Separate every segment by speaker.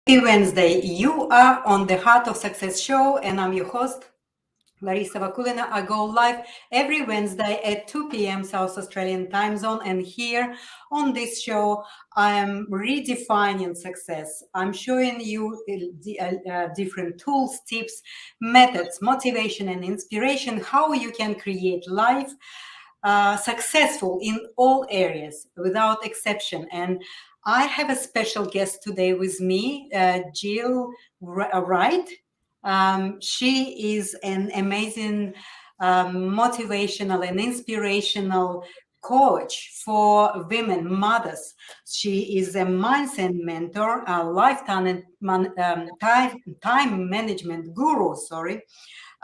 Speaker 1: Happy Wednesday. You are on the Heart of Success show, and I'm your host, Larissa Vakulina. I go live every Wednesday at 2 p.m. South Australian time zone. And here on this show, I am redefining success. I'm showing you different tools, tips, methods, motivation, and inspiration, how you can create life successful in all areas without exception. And I have a special guest today with me, Jill Wright. She is an amazing motivational and inspirational coach for women mothers. She is a mindset mentor, a lifetime time management guru,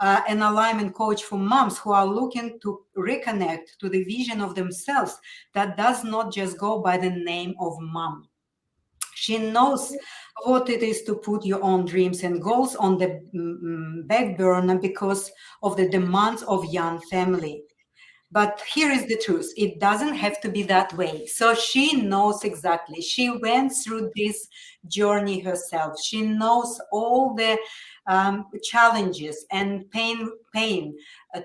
Speaker 1: an alignment coach for moms who are looking to reconnect to the vision of themselves that does not just go by the name of mom. She knows what it is to put your own dreams and goals on the back burner because of the demands of young family. But here is the truth. It doesn't have to be that way. So she knows exactly. She went through this journey herself. She knows all the challenges and pain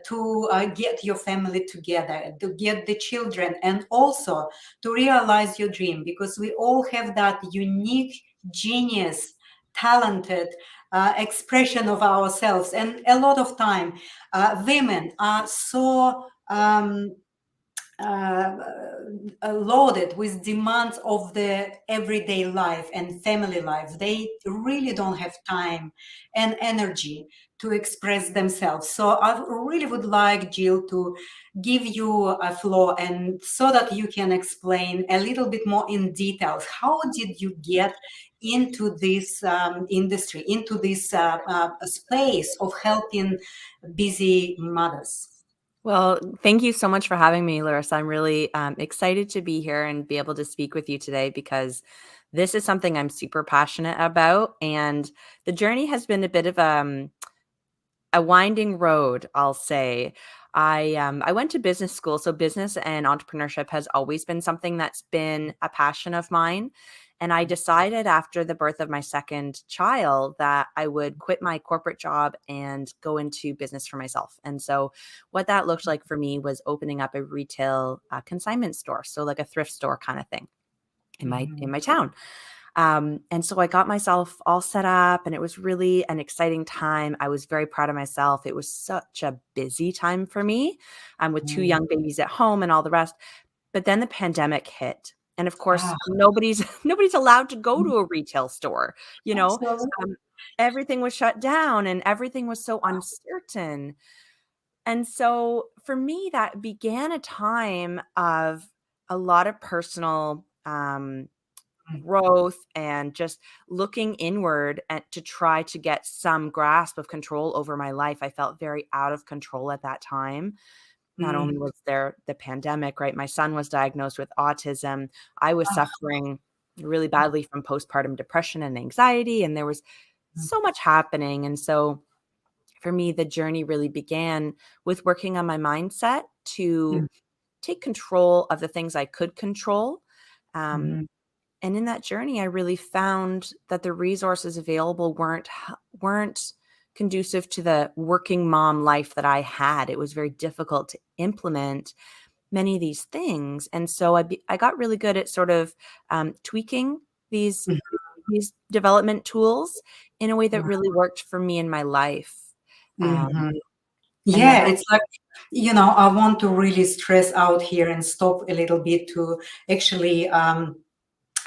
Speaker 1: to get your family together, to get the children, and also to realize your dream, because we all have that unique, genius, talented expression of ourselves. And a lot of time, women are so uh, loaded with demands of the everyday life and family life. They really don't have time and energy to express themselves. So I really would like Jill to give you a floor, and so that you can explain a little bit more in details. How did you get into this industry, into this space of helping busy mothers?
Speaker 2: Well, thank you so much for having me, Larissa. I'm really excited to be here and be able to speak with you today because this is something I'm super passionate about. And the journey has been a bit of a winding road, I'll say. I went to business school, so business and entrepreneurship has always been something that's been a passion of mine. And I decided after the birth of my second child that I would quit my corporate job and go into business for myself. And so what that looked like for me was opening up a retail consignment store, so like a thrift store kind of thing in my town. And so I got myself all set up, and it was really an exciting time. I was very proud of myself. It was such a busy time for me, with two young babies at home and all the rest. But then the pandemic hit. And of course,
Speaker 1: Ah,
Speaker 2: nobody's allowed to go to a retail store, you know.
Speaker 1: absolutely.
Speaker 2: Um, everything was shut down and everything was so uncertain. And so for me, that began a time of a lot of personal growth and just looking inward to try to get some grasp of control over my life. I felt very out of control at that time. Not only
Speaker 1: Mm.
Speaker 2: was there the pandemic, right? My son was diagnosed with autism. I was
Speaker 1: Ah,
Speaker 2: suffering really badly from postpartum depression and anxiety, and there was
Speaker 1: mm,
Speaker 2: so much happening. And so for me, the journey really began with working on my mindset to
Speaker 1: mm,
Speaker 2: take control of the things I could control. Um,
Speaker 1: mhm,
Speaker 2: and in that journey, I really found that the resources available weren't conducive to the working mom life that I had. It was very difficult to implement many of these things, and so I got really good at sort of tweaking these
Speaker 1: mm,
Speaker 2: these development tools in a way that
Speaker 1: mm,
Speaker 2: really worked for me in my life. Um,
Speaker 1: mhm.
Speaker 2: and that
Speaker 1: Yeah, it's like, I want to really stress out here and stop a little bit to actually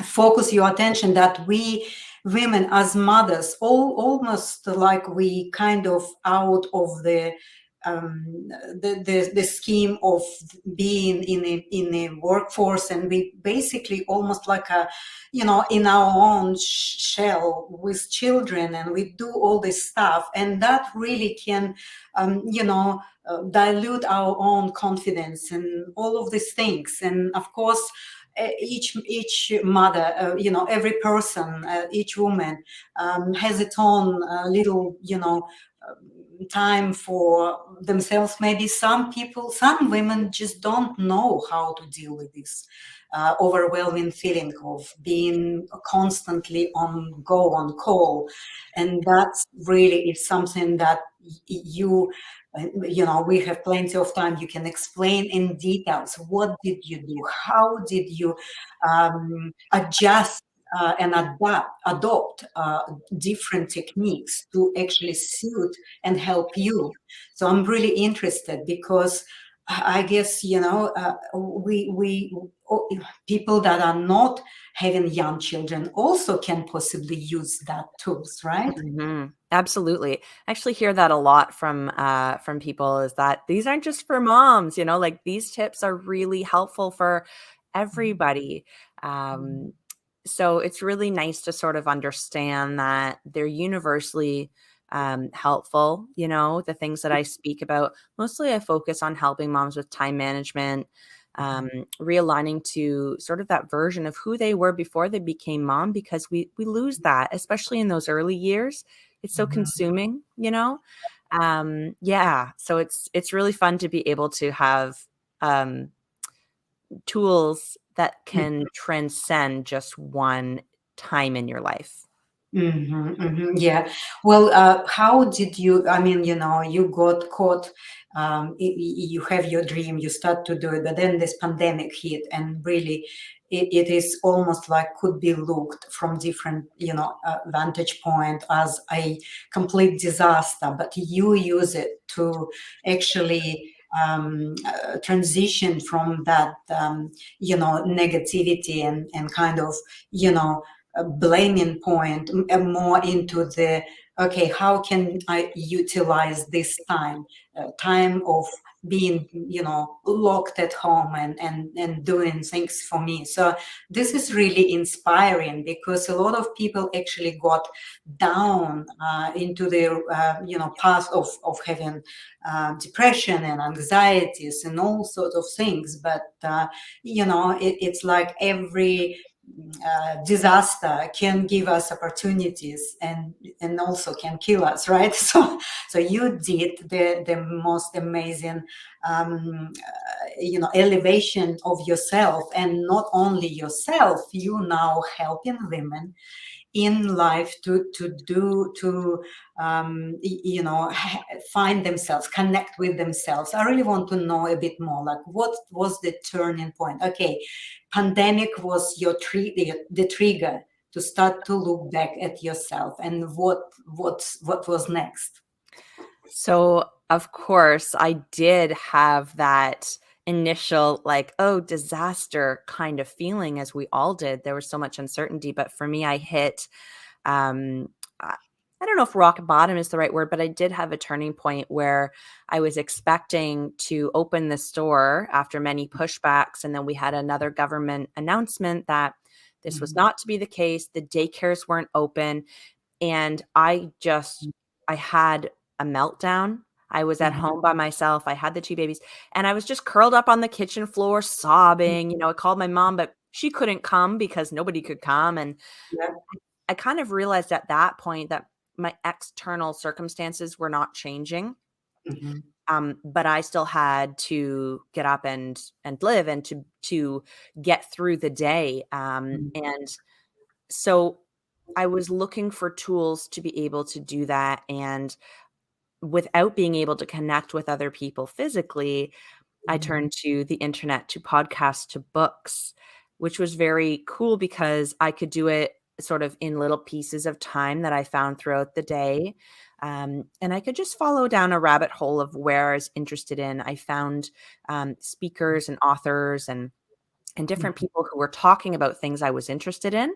Speaker 1: focus your attention that we women as mothers almost like we kind of out of the scheme of being in a workforce, and we basically almost like a in our own shell with children, and we do all this stuff, and that really can dilute our own confidence and all of these things. And of course, each mother, every person, each woman has its own little time for themselves. Maybe some women just don't know how to deal with this overwhelming feeling of being constantly on call, and that's really is something that we have plenty of time. You can explain in details what did you do, how did you adjust and adopt different techniques to actually suit and help you. So I'm really interested because I guess we people that are not having young children also can possibly use that tools, right?
Speaker 2: Absolutely. I actually hear that a lot from people, is that these aren't just for moms, like these tips are really helpful for everybody.
Speaker 1: Mhm.
Speaker 2: Um, so it's really nice to sort of understand that they're universally helpful. The things that I speak about, mostly I focus on helping moms with time management, um, realigning to sort of that version of who they were before they became mom, because we lose that, especially in those early years. It's so
Speaker 1: Mhm.
Speaker 2: consuming, yeah. So it's really fun to be able to have um, tools that can transcend just one time in your life.
Speaker 1: Yeah. Well, how did you? I mean, you got caught. You have your dream, you start to do it, but then this pandemic hit, and really, it is almost like could be looked from different, vantage point as a complete disaster. But you use it to actually transition from that, negativity and kind of, you know a blaming point, more into the, okay, how can I utilize this time of being, locked at home and doing things for me. So this is really inspiring, because a lot of people actually got down into their path of having depression and anxieties and all sorts of things. But it's like every disaster can give us opportunities, and also can kill us, right? So you did the most amazing elevation of yourself, and not only yourself, you now helping women in life to find themselves, connect with themselves. I really want to know a bit more, like what was the turning point? Okay, pandemic was the trigger to start to look back at yourself, and what was next?
Speaker 2: So, of course, I did have that initial, like, oh, disaster kind of feeling, as we all did. There was so much uncertainty. But for me, I hit, um, I I don't know if rock bottom is the right word, but I did have a turning point where I was expecting to open the store after many pushbacks. And then we had another government announcement that this was
Speaker 1: Mhm.
Speaker 2: not to be the case. The daycares weren't open. And I had a meltdown. I was at
Speaker 1: Mhm.
Speaker 2: home by myself. I had the 2 babies, and I was just curled up on the kitchen floor sobbing. I called my mom, but she couldn't come because nobody could come, and
Speaker 1: Yeah.
Speaker 2: I kind of realized at that point that my external circumstances were not changing,
Speaker 1: Mhm.
Speaker 2: but I still had to get up and live, and to get through the day, and so I was looking for tools to be able to do that, and without being able to connect with other people physically, I
Speaker 1: Mhm.
Speaker 2: turned to the internet, to podcasts, to books, which was very cool because I could do it sort of in little pieces of time that I found throughout the day. And I could just follow down a rabbit hole of where I was interested in. I found speakers and authors and different
Speaker 1: Mhm.
Speaker 2: people who were talking about things I was interested in.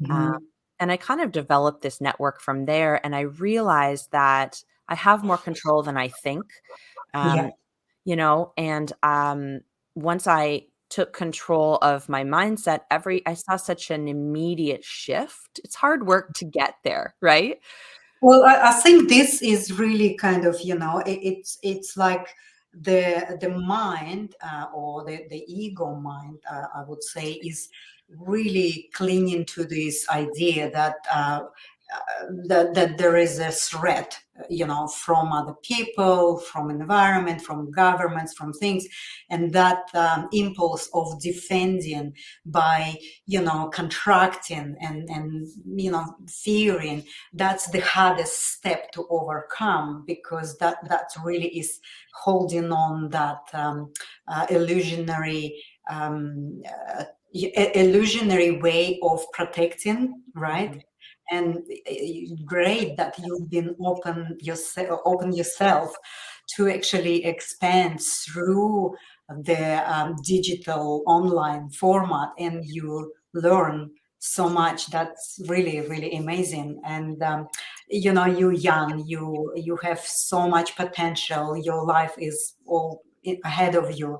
Speaker 2: Um,
Speaker 1: Mhm.
Speaker 2: and I kind of developed this network from there. And I realized that I have more control than I think.
Speaker 1: Yeah.
Speaker 2: Um, and once I took control of my mindset, I saw such an immediate shift. It's hard work to get there, right?
Speaker 1: Well, I think this is really kind of, it's like the mind, or the ego mind, I would say, is really clinging to this idea that that there is a threat, from other people, from environment, from governments, from things, and that impulse of defending by, contracting and fearing. That's the hardest step to overcome, because that really is holding on that illusionary illusionary way of protecting, right?
Speaker 2: Mhm.
Speaker 1: And great that you've been open yourself to actually expand through the digital online format, and you learn so much. That's really, really amazing. And you're young, you have so much potential, your life is all ahead of you.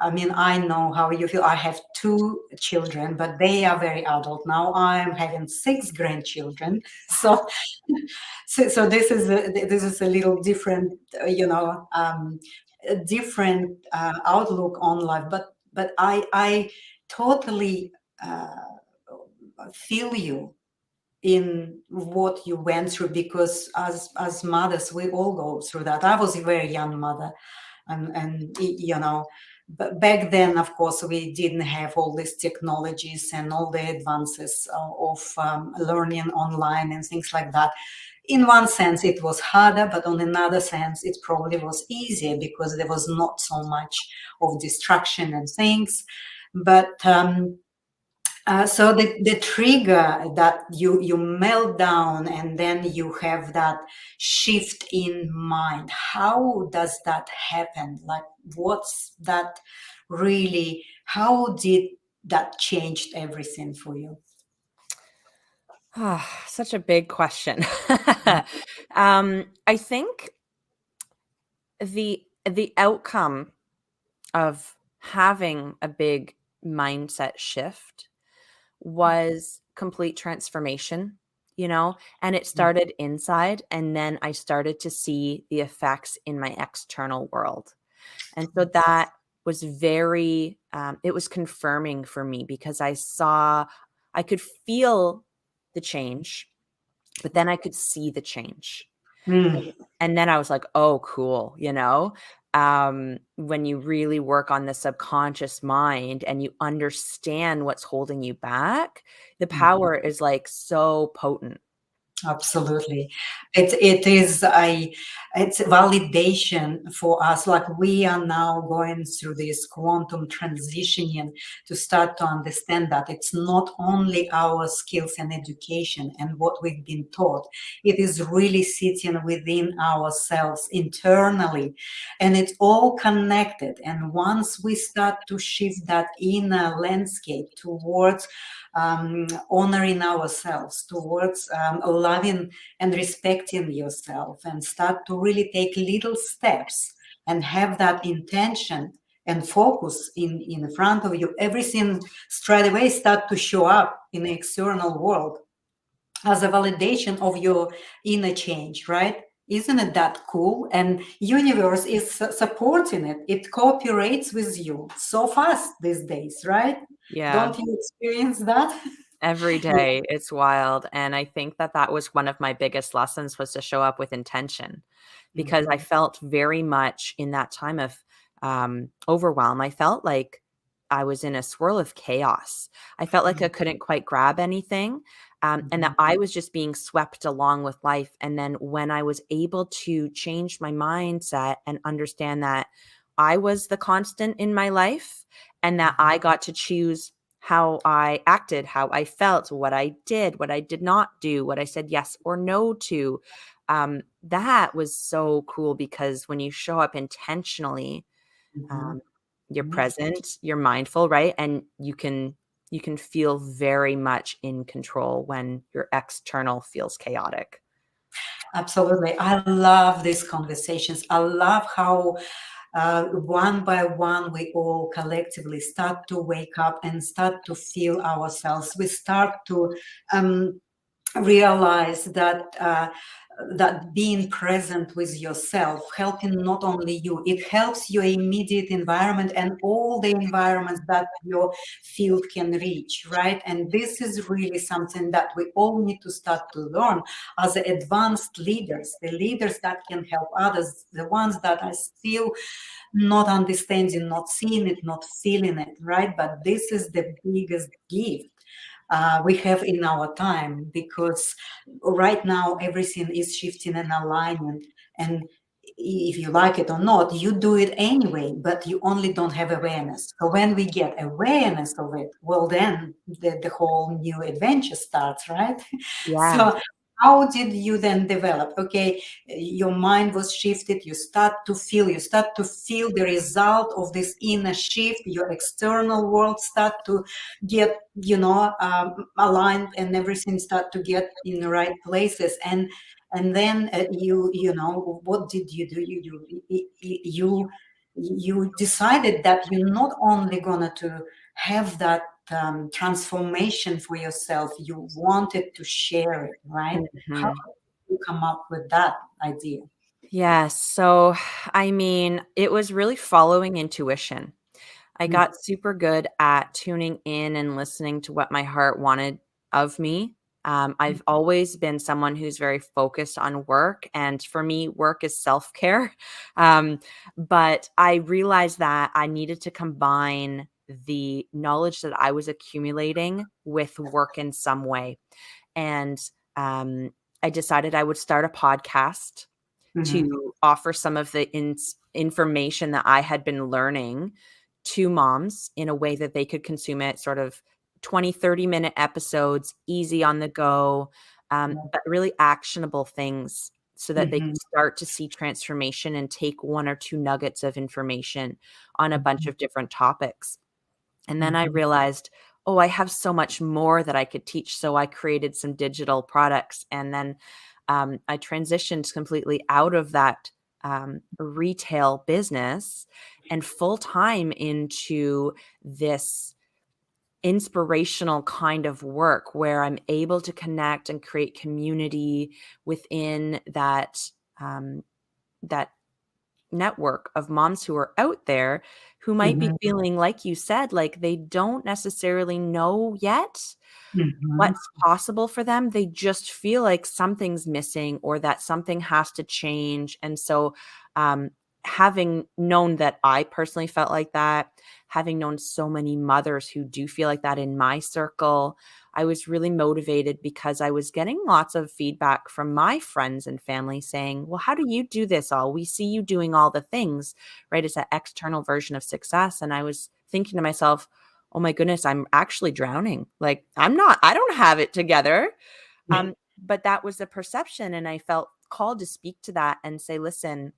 Speaker 1: I mean, I know how you feel. I have two children, but they are very adult now. I'm having six grandchildren, so so this is a little different, a different outlook on life. But I totally feel you in what you went through, because as mothers, we all go through that. I was a very young mother, and but back then, of course, we didn't have all these technologies and all the advances of learning online and things like that. In one sense it was harder, but on another sense it probably was easier, because there was not so much of distraction and things. But so the trigger that you melt down, and then you have that shift in mind. How does that happen? Like, what's that really? How did that change everything for you?
Speaker 2: Ah, such a big question. I think the outcome of having a big mindset shift was complete transformation, and it started inside, and then I started to see the effects in my external world. And so that was very, it was confirming for me, because I could feel the change, but then I could see the change.
Speaker 1: Mm,
Speaker 2: And then I was like, oh, cool. When you really work on the subconscious mind and you understand what's holding you back, the
Speaker 1: mhm.
Speaker 2: power is like so potent.
Speaker 1: Absolutely. It's validation for us. Like, we are now going through this quantum transitioning to start to understand that it's not only our skills and education and what we've been taught, it is really sitting within ourselves internally, and it's all connected. And once we start to shift that inner landscape towards honoring ourselves, towards loving and respecting yourself, and start to really take little steps and have that intention and focus in front of you, everything straight away start to show up in the external world as a validation of your inner change, right? Isn't it that cool? And universe is supporting it. It cooperates with you so fast these days, right?
Speaker 2: Yeah.
Speaker 1: Don't you experience that?
Speaker 2: Every
Speaker 1: Yeah.
Speaker 2: day, it's wild, and I think that that was one of my biggest lessons, was to show up with intention, because I
Speaker 1: Mhm.
Speaker 2: felt very much in that time of, overwhelm. I felt like I was in a swirl of chaos. I felt like I couldn't quite grab anything, and that
Speaker 1: Mhm.
Speaker 2: I was just being swept along with life. And then when I was able to change my mindset and understand that I was the constant in my life, and that I got to choose how I acted, how I felt, what I did, what I did not do, what I said yes or no to. That was so cool, because when you show up intentionally,
Speaker 1: Mhm.
Speaker 2: um, you're
Speaker 1: Mhm.
Speaker 2: present, you're mindful, right? And you can feel very much in control when your external feels chaotic.
Speaker 1: Absolutely. I love these conversations. I love how one by one we all collectively start to wake up and start to feel ourselves. We start to um, realize that that being present with yourself, helping not only you, it helps your immediate environment and all the environments that your field can reach, right? And this is really something that we all need to start to learn as advanced leaders, the leaders that can help others, the ones that are still not understanding, not seeing it, not feeling it, right? But this is the biggest gift we have in our time, because right now everything is shifting and aligning. And if you like it or not, you do it anyway, but you only don't have awareness. So when we get awareness of it, well, then the whole new adventure starts, right?
Speaker 2: Yes.
Speaker 1: So how did you then develop? Okay, your mind was shifted, you start to feel the result of this inner shift, your external world start to get, aligned, and everything start to get in the right places. And then what did you do? You decided that you're not only gonna to have that transformation for yourself, you wanted to share it, right? How
Speaker 2: Mhm.
Speaker 1: did you come up with that idea?
Speaker 2: Yes. So, I mean, it was really following intuition. I
Speaker 1: Mm,
Speaker 2: got super good at tuning in and listening to what my heart wanted of me. I've always been someone who's very focused on work. And for me, work is self care. Um, but I realized that I needed to combine the knowledge that I was accumulating with work in some way. And um, I decided I would start a podcast
Speaker 1: mhm,
Speaker 2: to offer some of the information that I had been learning to moms in a way that they could consume it, sort of 20, 30-minute episodes, easy on the go, but really actionable things so that they
Speaker 1: mhm,
Speaker 2: could start to see transformation and take one or two nuggets of information on a bunch
Speaker 1: mhm,
Speaker 2: of different topics. And then I
Speaker 1: mhm,
Speaker 2: realized, oh, I have so much more that I could teach. So I created some digital products. And then I transitioned completely out of that retail business and full time into this inspirational kind of work where I'm able to connect and create community within um, that network of moms who are out there who might be
Speaker 1: mhm,
Speaker 2: feeling, like you said, like they don't necessarily know yet
Speaker 1: mhm,
Speaker 2: what's possible for them. They just feel like something's missing or that something has to change. And so, having known that I personally felt like that, having known so many mothers who do feel like that in my circle, I was really motivated because I was getting lots of feedback from my friends and family saying, well, how do you do this all? We see you doing all the things, right? It's that external version of success. And I was thinking to myself, oh my goodness, I'm actually drowning. Like I don't have it together.
Speaker 1: yeah,
Speaker 2: But that was the perception. And I felt called to speak to that and say, listen,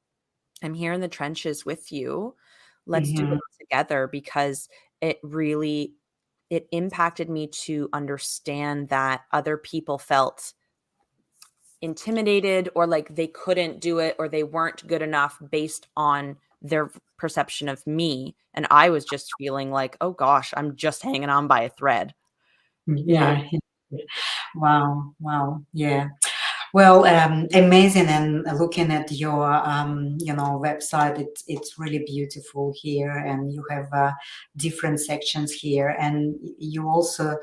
Speaker 2: I'm here in the trenches with you. Let's do it
Speaker 1: mhm,
Speaker 2: together because it really it impacted me to understand that other people felt intimidated or like they couldn't do it or they weren't good enough based on their perception of me. And I was just feeling like, oh gosh, I'm just hanging on by a thread.
Speaker 1: yeah. Wow, wow, yeah. Well, amazing. And looking at your, website, it's really beautiful here, and you have different sections here, and you also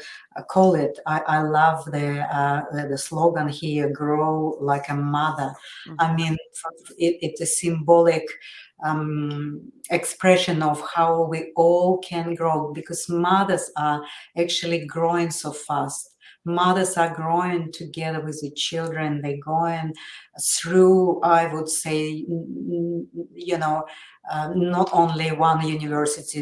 Speaker 1: call it. I love the slogan here: "Grow like a mother." I
Speaker 2: Mhm.
Speaker 1: mean, it's a symbolic expression of how we all can grow, because mothers are actually growing so fast. Mothers are growing together with the children. They're going through, I would say, not only one university.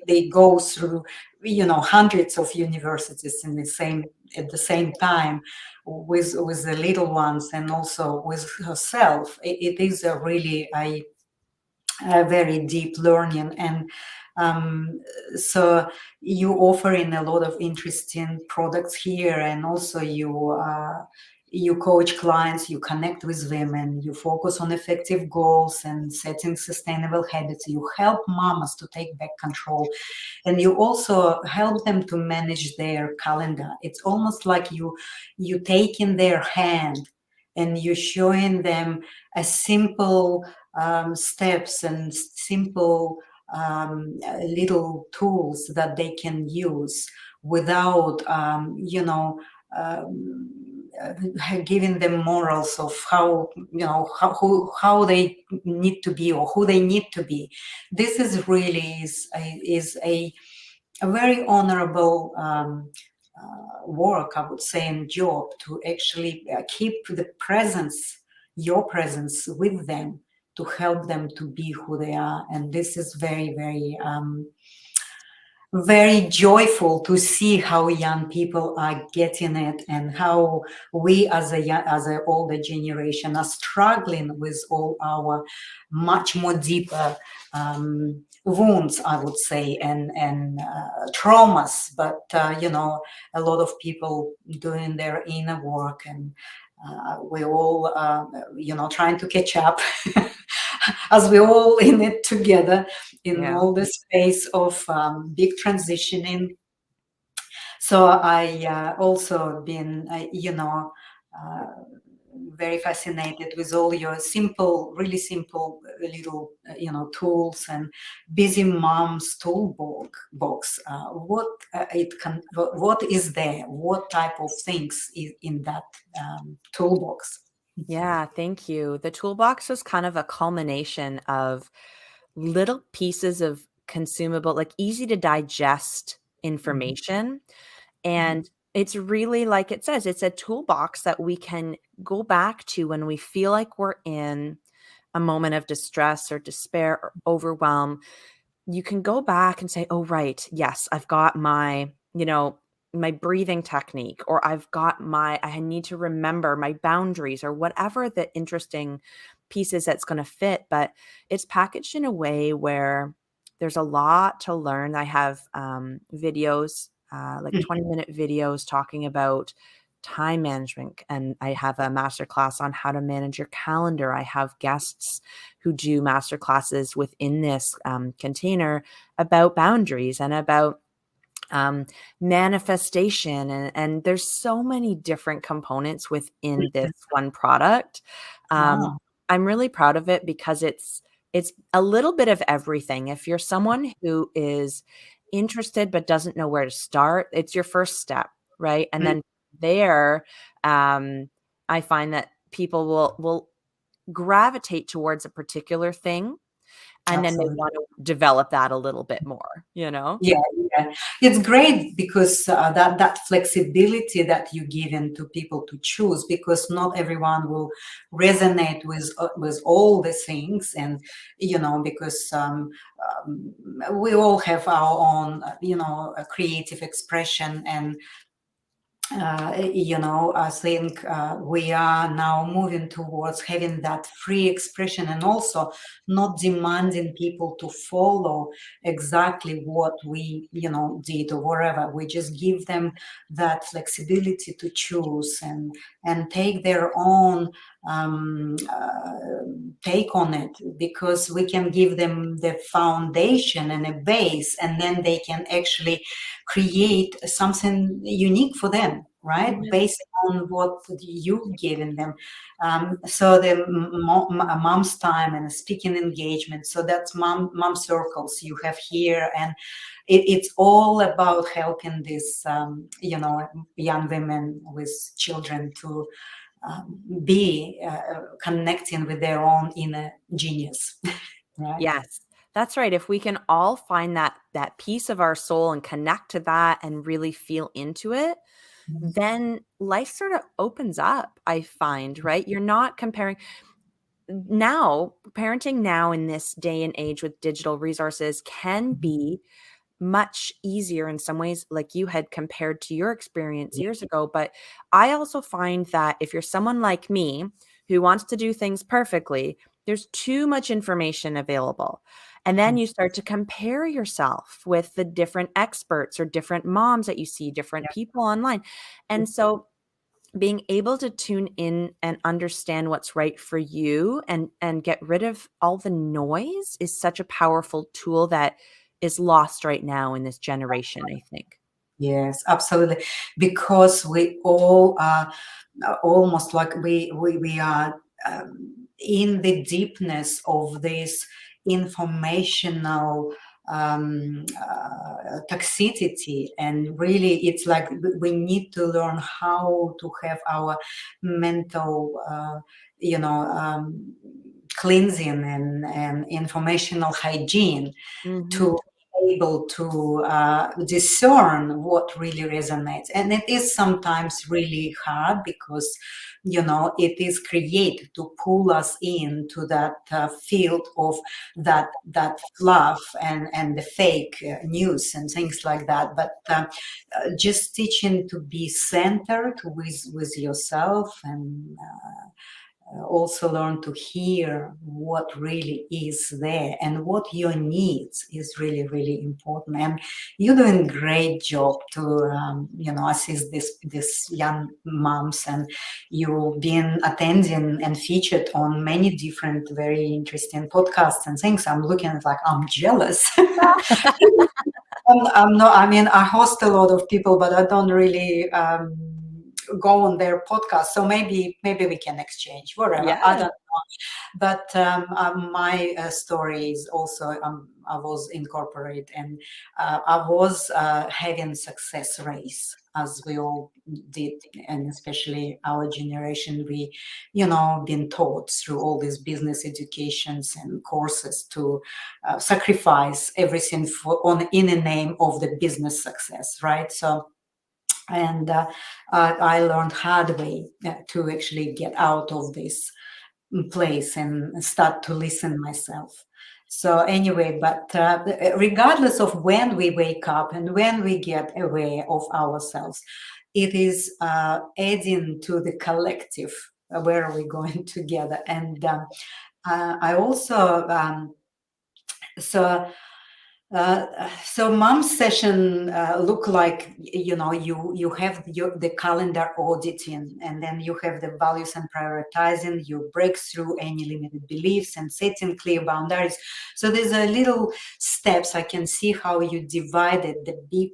Speaker 1: They go through, hundreds of universities in the same at the same time, with the little ones, and also with herself. It is a really a very deep learning. And um, so you offering a lot of interesting products here, and also you coach clients, you connect with women, you focus on effective goals and setting sustainable habits, you help mamas to take back control, and you also help them to manage their calendar. It's almost like you take in their hand, and you're showing them a simple steps and simple little tools that they can use without giving them morals of how how they need to be or who they need to be. This is really is a very honorable work, I would say, and job, to actually keep the presence, your presence with them, to help them to be who they are. And this is very, very very joyful to see how young people are getting it, and how we as a older generation are struggling with all our much more deeper wounds, I would say, and traumas. But a lot of people doing their inner work, and we're all trying to catch up as we're all in it together, in
Speaker 2: Yeah.
Speaker 1: all the space of big transitioning. So I also been, uh, very fascinated with all your simple, really simple little, tools, and busy mom's toolbox. What it can, what is there? What type of things is in that toolbox?
Speaker 2: Yeah, thank you. The toolbox was kind of a culmination of little pieces of consumable, like easy to digest
Speaker 1: Mhm.
Speaker 2: information.
Speaker 1: Mhm.
Speaker 2: And it's really like it says, it's a toolbox that we can go back to when we feel like we're in a moment of distress or despair or overwhelm. You can go back and say, "Oh, right. Yes, I've got my breathing technique, or I need to remember my boundaries," or whatever the interesting piece is that's going to fit. But it's packaged in a way where there's a lot to learn. I have videos, like 20-minute videos talking about time management. And I have a master class on how to manage your calendar. I have guests who do master classes within this container about boundaries and about um, manifestation. And there's so many different components within this one product. Um,
Speaker 1: Wow.
Speaker 2: I'm really proud of it because it's a little bit of everything. If you're someone who is interested but doesn't know where to start, it's your first step, right? And
Speaker 1: Mm,
Speaker 2: then there, I find that people will gravitate towards a particular thing, and then they
Speaker 1: absolutely.
Speaker 2: want to develop that a little bit more, you know?
Speaker 1: Yeah, yeah. It's great because that flexibility that you give in to people to choose, because not everyone will resonate with all the things, and because we all have our own creative expression, and I think we are now moving towards having that free expression, and also not demanding people to follow exactly what we, did or whatever. We just give them that flexibility to choose, and take their own take on it, because we can give them the foundation and a base, and then they can actually create something unique for them, right?
Speaker 2: Yeah.
Speaker 1: Based on what you've given them. So the mom's time and speaking engagement. So that's mom circles you have here, and it's all about helping these young women with children to be connecting with their own inner genius, right?
Speaker 2: Yes, that's right. If we can all find that piece of our soul and connect to that and really feel into it,
Speaker 1: Mhm.
Speaker 2: then life sort of opens up, I find, right? You're not comparing now, parenting now in this day and age with digital resources can be much easier in some ways, like you had compared to your experience
Speaker 1: Yeah.
Speaker 2: years ago. But I also find that if you're someone like me who wants to do things perfectly, there's too much information available. And then you start to compare yourself with the different experts or different moms that you see, different people online. And so being able to tune in and understand what's right for you and get rid of all the noise is such a powerful tool that is lost right now in this generation, I think.
Speaker 1: Yes, absolutely. Because we all are almost like we are in the deepness of this informational toxicity, and really it's like we need to learn how to have our mental cleansing and informational hygiene
Speaker 2: Mhm.
Speaker 1: to be able to discern what really resonates. And it is sometimes really hard because, it is created to pull us into that field of that fluff and the fake news and things like that. But just teaching to be centered with yourself, and also learn to hear what really is there and what your needs is really, really important. And you're doing a great job to assist this young moms, and you've been attending and featured on many different very interesting podcasts and things. I'm looking at like I'm jealous. I'm not. I mean, I host a lot of people, but I don't really go on their podcast. So maybe we can exchange whatever. I
Speaker 2: Yeah.
Speaker 1: don't. But my story is also I was incorporated, and I was having success race as we all did, and especially our generation. We, been taught through all these business educations and courses to sacrifice everything in the name of the business success, right? So and I learned hard way to actually get out of this place and start to listen myself. So anyway, but regardless of when we wake up and when we get aware of ourselves, it is adding to the collective where are we going together. And I also so so mom's session look like, you have the calendar auditing, and then you have the values and prioritizing, you break through any limited beliefs and setting clear boundaries. So there's a little steps. I can see how you divided the big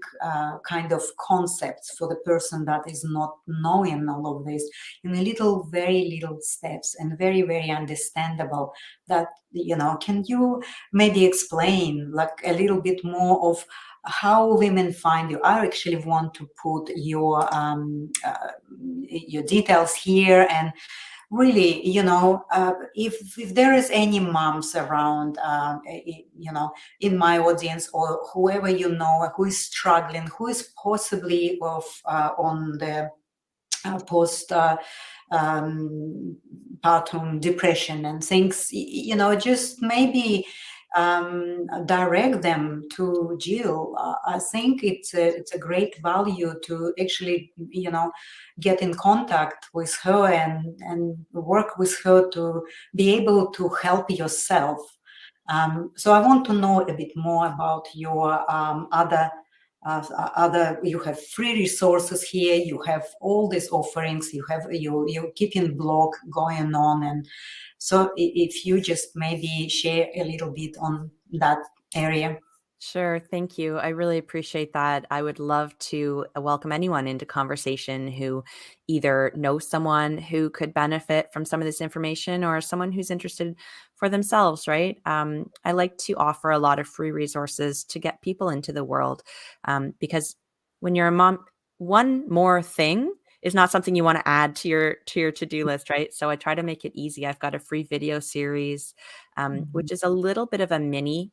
Speaker 1: kind of concepts for the person that is not knowing all of this in a little, very little steps, and very, very understandable. That, can you maybe explain like a little bit more of how women find you? I actually want to put your details here, and really, if there is any moms around, in my audience, or whoever who is struggling, who is possibly on the post partum depression and things, just maybe direct them to Jill. I think it's a great value to actually, get in contact with her and work with her to be able to help yourself. So I want to know a bit more about your other. You have free resources here, you have all these offerings, you keeping blog going on, and so if you just maybe share a little bit on that area.
Speaker 2: Sure. Thank you. I really appreciate that. I would love to welcome anyone into conversation who either knows someone who could benefit from some of this information, or someone who's interested for themselves, right? I like to offer a lot of free resources to get people into the world, because when you're a mom, one more thing is not something you want to add to your to-do list, right? So I try to make it easy. I've got a free video series,
Speaker 1: Mhm.
Speaker 2: which is a little bit of a mini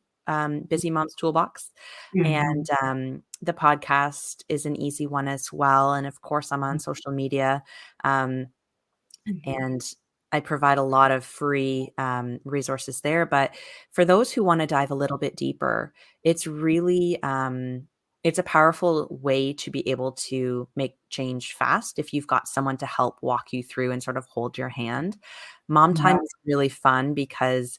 Speaker 2: Busy Mom's Toolbox. And
Speaker 1: Mhm.
Speaker 2: the podcast is an easy one as well. And of course, I'm on social media. Um,
Speaker 1: Mhm.
Speaker 2: and I provide a lot of free resources there. But for those who want to dive a little bit deeper, it's really it's a powerful way to be able to make change fast if you've got someone to help walk you through and sort of hold your hand. Mom time
Speaker 1: Yeah.
Speaker 2: is really fun because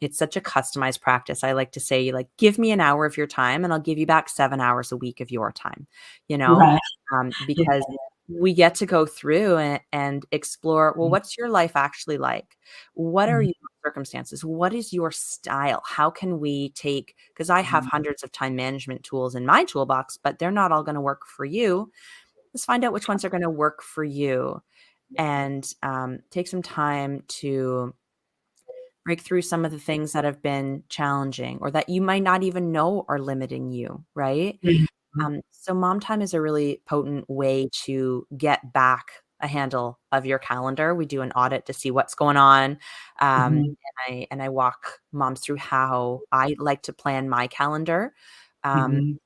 Speaker 2: it's such a customized practice. I like to say, like, give me an hour of your time and I'll give you back 7 hours a week of your time, you know,
Speaker 1: Right. Yeah.
Speaker 2: because we get to go through and explore, well, what's your life actually like? What are
Speaker 1: Mhm.
Speaker 2: your circumstances? What is your style? How can we take, because I have hundreds of time management tools in my toolbox, but they're not all going to work for you. Let's find out which ones are going to work for you, and take some time to break through some of the things that have been challenging or that you might not even know are limiting you, right?
Speaker 1: Mhm.
Speaker 2: So mom time is a really potent way to get back a handle of your calendar. We do an audit to see what's going on.
Speaker 1: Mhm.
Speaker 2: And I walk moms through how I like to plan my calendar. Um,
Speaker 1: Mhm.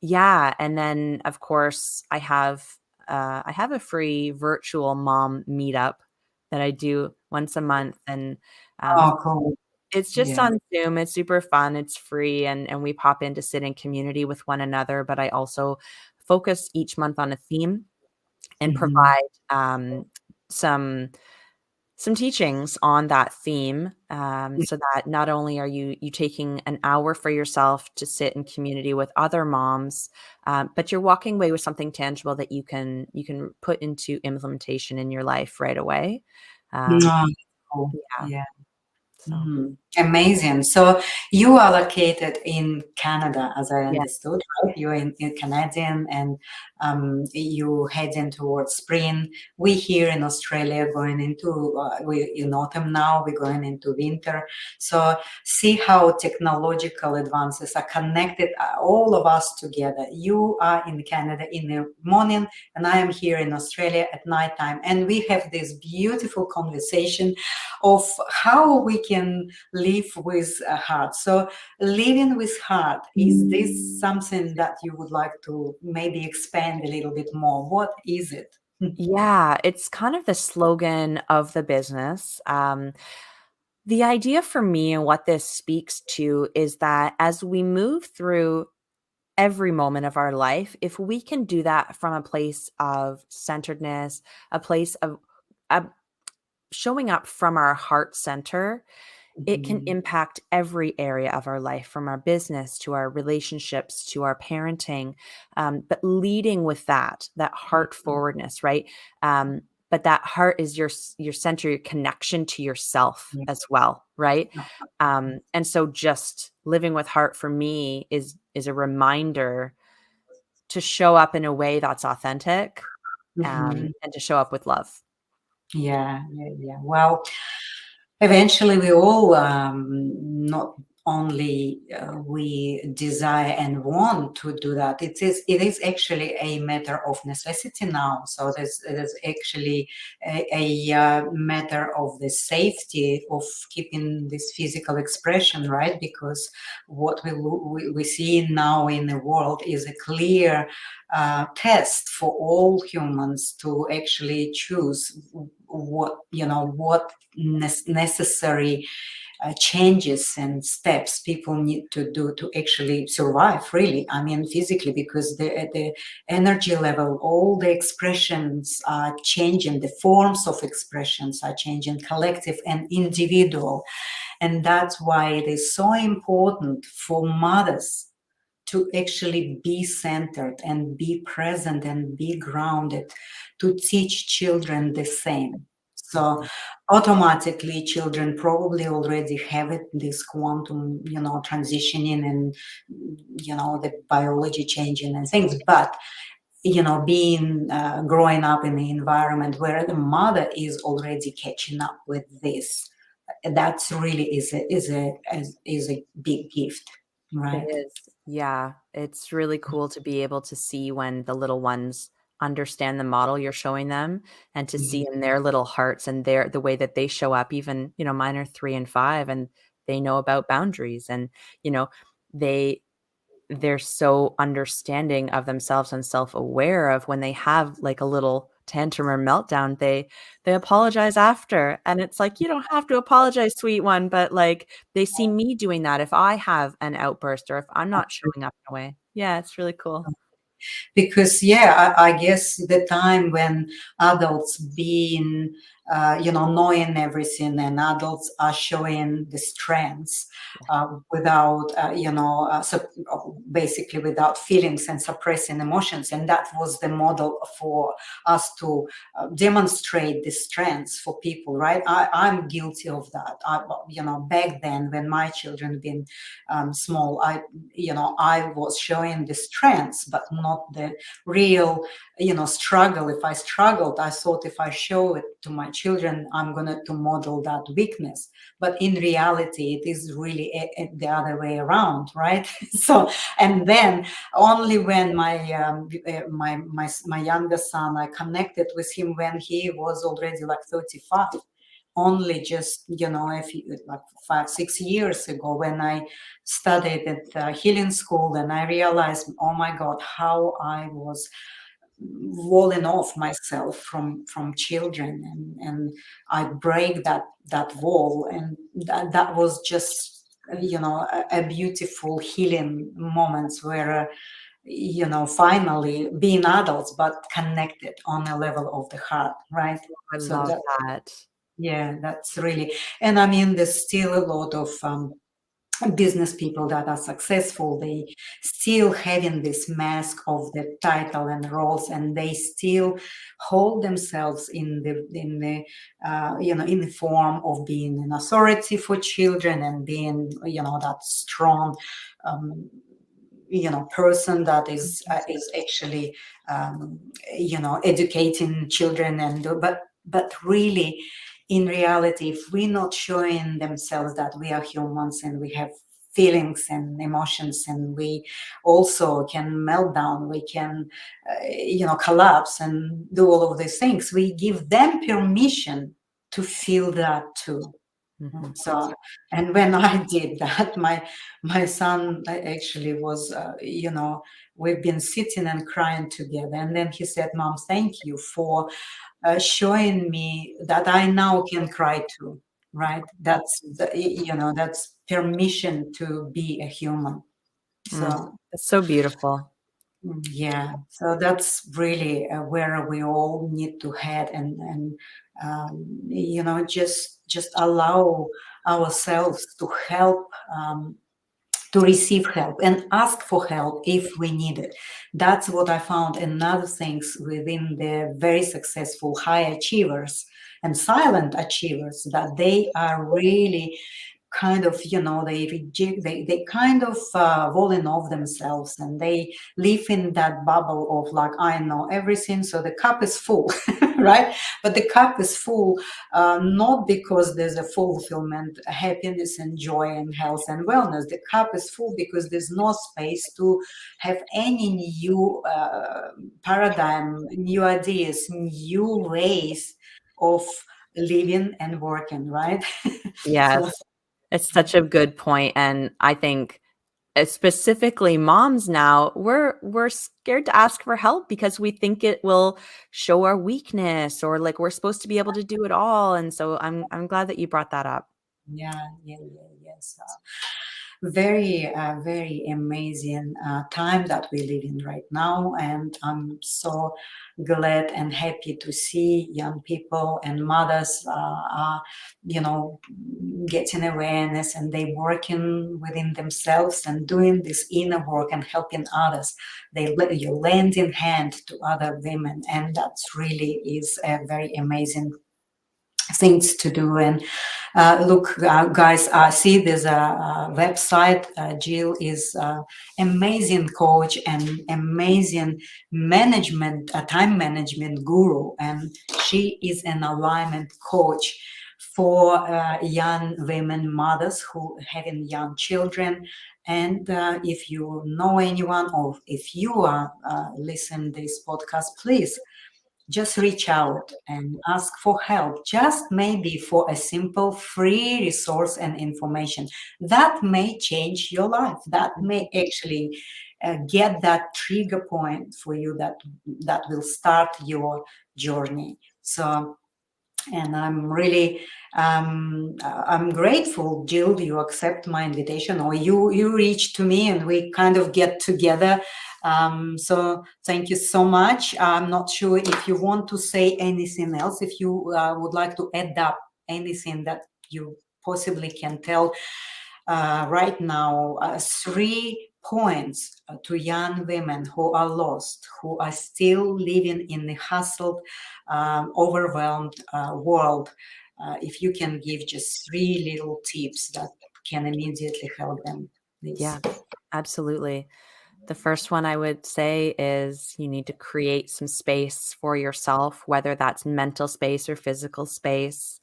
Speaker 2: yeah, and then of course I have a free virtual mom meetup that I do once a month, and um,
Speaker 1: Oh, cool.
Speaker 2: it's just
Speaker 1: Yeah.
Speaker 2: on Zoom. It's super fun. It's free, and we pop in to sit in community with one another. But I also focus each month on a theme and
Speaker 1: Mhm.
Speaker 2: provide some some teachings on that theme, so that not only are you taking an hour for yourself to sit in community with other moms, but you're walking away with something tangible that you can put into implementation in your life right away. Um,
Speaker 1: Oh, cool.
Speaker 2: yeah.
Speaker 1: Yeah.
Speaker 2: So
Speaker 1: Amazing. So you are located in Canada, as I
Speaker 2: yeah.
Speaker 1: understood, right? You're in Canadian, and you heading towards spring. We here in Australia going into we in autumn now. We're going into winter. So see how technological advances are connected all of us together. You are in Canada in the morning, and I am here in Australia at nighttime, and we have this beautiful conversation of how we can live with a heart. So, living with heart, is this something that you would like to maybe expand a little bit more? What is it?
Speaker 2: Yeah, it's kind of the slogan of the business. The idea for me and what this speaks to is that as we move through every moment of our life, if we can do that from a place of centeredness, a place of uh, showing up from our heart center, it can
Speaker 1: Mhm.
Speaker 2: impact every area of our life, from our business to our relationships to our parenting. But leading with that heart forwardness, right? But that heart is your center, your connection to yourself
Speaker 1: Yeah.
Speaker 2: as well, right? And so just living with heart for me is a reminder to show up in a way that's authentic,
Speaker 1: Mhm.
Speaker 2: and to show up with love.
Speaker 1: Yeah, yeah, yeah. Well, eventually we all not only we desire and want to do that, it is actually a matter of necessity now. So there's actually a matter of the safety of keeping this physical expression, right? Because what we see now in the world is a clear test for all humans to actually choose what necessary changes and steps people need to do to actually survive, really, I mean physically, because the energy level, all the expressions are changing, the forms of expressions are changing, collective and individual. And that's why it is so important for mothers to actually be centered and be present and be grounded, to teach children the same. So automatically children probably already have it, this quantum, transitioning, and the biology changing and things. But being growing up in the environment where the mother is already catching up with this, that's really is a big gift,
Speaker 2: It
Speaker 1: right?
Speaker 2: is. Yeah. It's really cool to be able to see when the little ones understand the model you're showing them, and to see
Speaker 1: Mhm.
Speaker 2: in their little hearts and the way that they show up. Even, mine are 3 and 5, and they know about boundaries, and, you know, they they're so understanding of themselves and self-aware of when they have like a little tantrum or meltdown, they apologize after. And it's like, you don't have to apologize, sweet one, but like they see me doing that if I have an outburst or if I'm not showing up in a way. Yeah, it's really cool.
Speaker 1: Because yeah, I guess the time when adults being knowing everything, and adults are showing the strengths
Speaker 2: Yeah.
Speaker 1: without, basically without feelings and suppressing emotions. And that was the model for us to demonstrate the strengths for people, right? I'm guilty of that. Back then when my children been small, I was showing the strengths, but not the real, struggle. If I struggled, I thought if I show it to my children, I'm going to model that weakness. But in reality, it is really the other way around, right? So, and then only when my younger son, I connected with him when he was already like 35. Only just, if you, like 5-6 years ago, when I studied at healing school, and I realized, oh my God, how I was walling off myself from children, and I break that wall, and that was just, a beautiful healing moments where, finally being adults but connected on a level of the heart, right?
Speaker 2: I
Speaker 1: So
Speaker 2: love
Speaker 1: that,
Speaker 2: that.
Speaker 1: yeah, that's really, and I mean, there's still a lot of business people that are successful. They still having this mask of the title and roles, and they still hold themselves in the form of being an authority for children, and being, that strong, um, person that is actually, um, educating children. But really, in reality, if we're not showing themselves that we are humans and we have feelings and emotions, and we also can melt down, we can, collapse and do all of these things, we give them permission to feel that too.
Speaker 2: Mhm.
Speaker 1: So, and when I did that, my son actually was, we've been sitting and crying together, and then he said, "Mom, thank you for showing me that I now can cry too." Right? That's permission to be a human.
Speaker 2: Mm,
Speaker 1: So,
Speaker 2: that's so beautiful.
Speaker 1: yeah, so that's really where we all need to head, and just allow ourselves to help, to receive help and ask for help if we need it. That's what I found. Another things within the very successful high achievers and silent achievers, that they are really kind of, they reject, they kind of walling off themselves, and they live in that bubble of like, I know everything, so the cup is full. Right? But the cup is full, not because there's a fulfillment, happiness and joy and health and wellness. The cup is full because there's no space to have any new paradigm, new ideas, new ways of living and working, right? So,
Speaker 2: Yes. It's such a good point, and I think, specifically moms now, we're scared to ask for help because we think it will show our weakness, or like we're supposed to be able to do it all, and so I'm glad that you brought that up.
Speaker 1: yeah, yeah, yeah, yes. Very, very amazing time that we live in right now. And I'm so glad and happy to see young people and mothers, are, getting awareness, and they working within themselves and doing this inner work and helping others. You lend in hand to other women, and that's really is a very amazing things to do. And look, guys, I see there's a website. Jill is amazing coach and amazing management, time management guru, and she is an alignment coach for young women, mothers who having young children. And if you know anyone, or if you are listening this podcast, please just reach out and ask for help, just maybe for a simple free resource and information that may change your life, that may actually get that trigger point for you, that will start your journey. So, and I'm really, I'm grateful, Jill, you accept my invitation, or you reach to me and we kind of get together So thank you so much. I'm not sure if you want to say anything else, if you would like to add up anything that you possibly can tell right now, 3 points to young women who are lost, who are still living in the hustled, overwhelmed world. If you can give just 3 little tips that can immediately help them, please.
Speaker 2: Yeah, absolutely. The first one I would say is you need to create some space for yourself, whether that's mental space or physical space.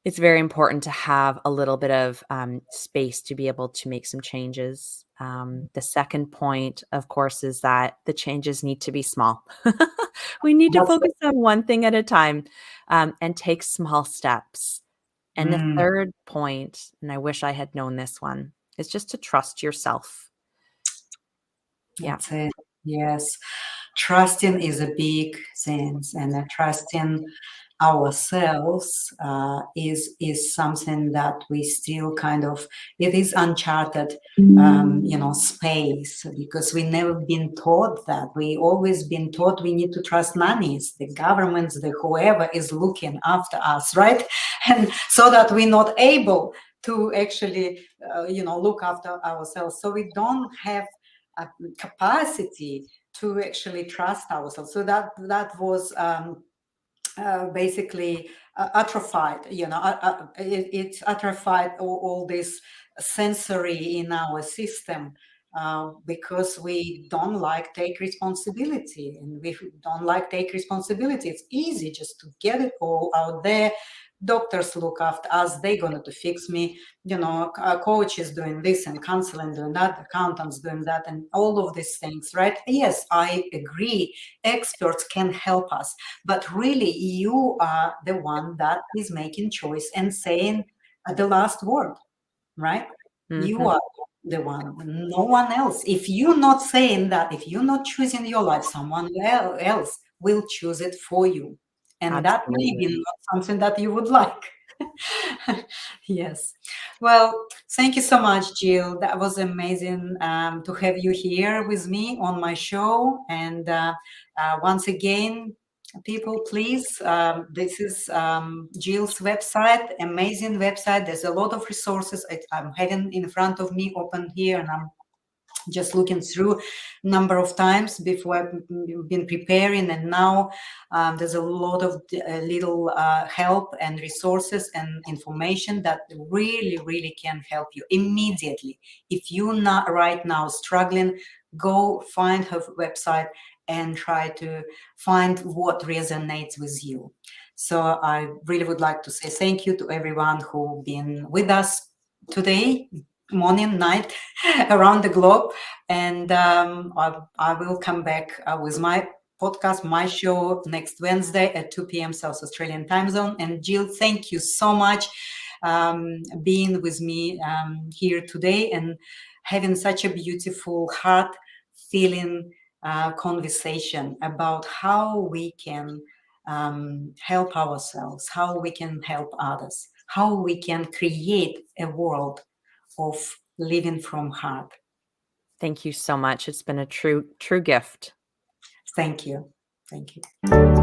Speaker 2: It's very important to have a little bit of space to be able to make some changes. The second point, of course, is that the changes need to be small. We need to
Speaker 1: That's
Speaker 2: focus on one thing at a time and take small steps. And the
Speaker 1: mm,
Speaker 2: third point, and I wish I had known this one, is just to trust yourself. Yeah.
Speaker 1: that's it. Yes. Trusting is a big thing, and trusting ourselves is something that we still kind of, it is uncharted space, because we never been taught that. We always been taught we need to trust nannies, the governments, the whoever is looking after us, right? And so that we're not able to actually look after ourselves, so we don't have a capacity to actually trust ourselves. So that was basically atrophied. It's atrophied all this sensory in our system, because we don't like take responsibility, and we don't like take responsibility. It's easy just to get it all out there. Doctors look after us, they're going to fix me, a coach is doing this and counseling doing that, accountants doing that, and all of these things, right? Yes, I agree, experts can help us, but really you are the one that is making choice and saying the last word, right? You
Speaker 2: Mhm.
Speaker 1: are the one, no one else. If you're not saying that, if you're not choosing your life, someone else will choose it for you, and that may be
Speaker 2: Absolutely.
Speaker 1: not something that you would like. Yes. Well, thank you so much, Jill. That was amazing to have you here with me on my show. And once again, people, please, this is Jill's website, amazing website. There's a lot of resources. I'm having in front of me open here, and I'm just looking through number of times before I've been preparing, and now there's a lot of little help and resources and information that really can help you immediately. If you're not right now struggling, go find her website and try to find what resonates with you. So I really would like to say thank you to everyone who've been with us today, morning, night, around the globe. And I will come back with my podcast, my show next Wednesday at 2 p.m. South Australian time zone. And Jill, thank you so much being with me here today and having such a beautiful heart feeling conversation about how we can help ourselves, how we can help others, how we can create a world of living from heart.
Speaker 2: Thank you so much. It's been a true gift.
Speaker 1: Thank you. Thank you.